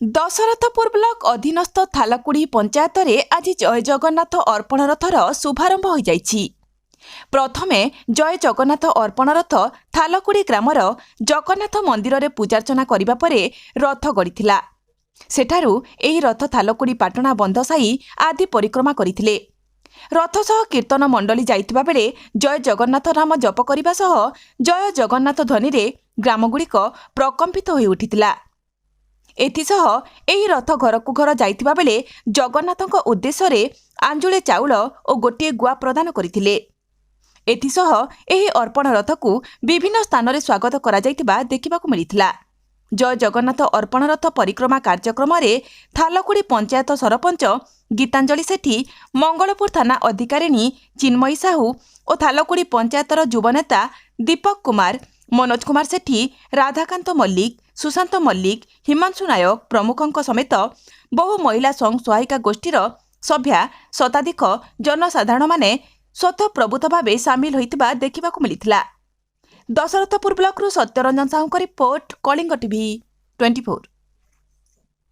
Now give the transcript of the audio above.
Dasarathpur block ଅଧୀନସ୍ଥ ଥାଲକୁଡ଼ି ପଞ୍ଚାୟତରେ ଆଜି ଜୟ ଜଗନ୍ନାଥ ଅର୍ପଣ ରଥର ଶୁଭାରମ୍ଭ ହୋଇଯାଇଛି। ପ୍ରଥମେ ଜୟ ଜଗନ୍ନାଥ ଅର୍ପଣ ରଥ ଥାଲକୁଡ଼ି ଗ୍ରାମର ଜଗନ୍ନାଥ ମନ୍ଦିରରେ ପୂଜାର୍ଚ୍ଚନା କରିବା ପରେ ରଥ ଗଡ଼ିଥିଲା। ସେଠାରୁ ଏହି ରଥ ଥାଲକୁଡ଼ି ପାଟଣା ବନ୍ଧ ସାହି ଆଦି ପରିକ୍ରମା କରିଥିଲେ। ରଥ ସହ କୀର୍ତ୍ତନ ମଣ୍ଡଳୀ ଯାଇଥିବା ବେଳେ ଜୟ ଜଗନ୍ନାଥ ନାମ ଜପ କରିବା ସହ ଜୟ ଜଗନ୍ନାଥ ଧ୍ୱନିରେ ଗ୍ରାମଗୁଡ଼ିକ ପ୍ରକମ୍ପିତ ହୋଇ ଉଠିଥିଲା। ଏଥିସହ ଏହି ରଥ ଘରକୁ ଘର ଯାଇଥିବା ବେଳେ ଜଗନ୍ନାଥଙ୍କ ଉଦ୍ଦେଶ୍ୟରେ ଆଞ୍ଜୁଳେ ଚାଉଳ ଓ ଗୋଟିଏ ଗୁଆ ପ୍ରଦାନ କରିଥିଲେ। ଏଥିସହ ଏହି ଅର୍ପଣ ରଥକୁ ବିଭିନ୍ନ ସ୍ଥାନରେ ସ୍ୱାଗତ କରାଯାଇଥିବା ଦେଖିବାକୁ ମିଳିଥିଲା। ଜୟ ଜଗନ୍ନାଥ ଅର୍ପଣ ରଥ ପରିକ୍ରମା କାର୍ଯ୍ୟକ୍ରମରେ ଥାଲକୁଡ଼ି ପଞ୍ଚାୟତ ସରପଞ୍ଚ ଗୀତାଞ୍ଜଳି ସେଠୀ, ମଙ୍ଗଳପୁର ଥାନା ଅଧିକାରିଣୀ ଚିନ୍ମୟୀ ସାହୁ ଓ ଥାଲକୁଡ଼ି ପଞ୍ଚାୟତର ଯୁବନେତା ଦୀପକ କୁମାର, ମନୋଜ କୁମାର ସେଠୀ, ରାଧାକାନ୍ତ ମଲ୍ଲିକ, ସୁଶାନ୍ତ ମଲ୍ଲିକ, ହିମାଂଶୁ ନାୟକ ପ୍ରମୁଖଙ୍କ ସମେତ ବହୁ ମହିଳା ସ୍ୱୟଂ ସହାୟିକା ଗୋଷ୍ଠୀର ସଭ୍ୟା ଶତାଧିକ ଜନସାଧାରଣମାନେ ସ୍ୱତଃପ୍ରବୃତ୍ତ ଭାବେ ସାମିଲ ହୋଇଥିବା ଦେଖିବାକୁ ମିଳିଥିଲା। ଦଶରଥପୁର ବ୍ଲକରୁ ସତ୍ୟରଞ୍ଜନ ସାହୁଙ୍କ ରିପୋର୍ଟ, କଳିଙ୍ଗ ଟିଭି 24।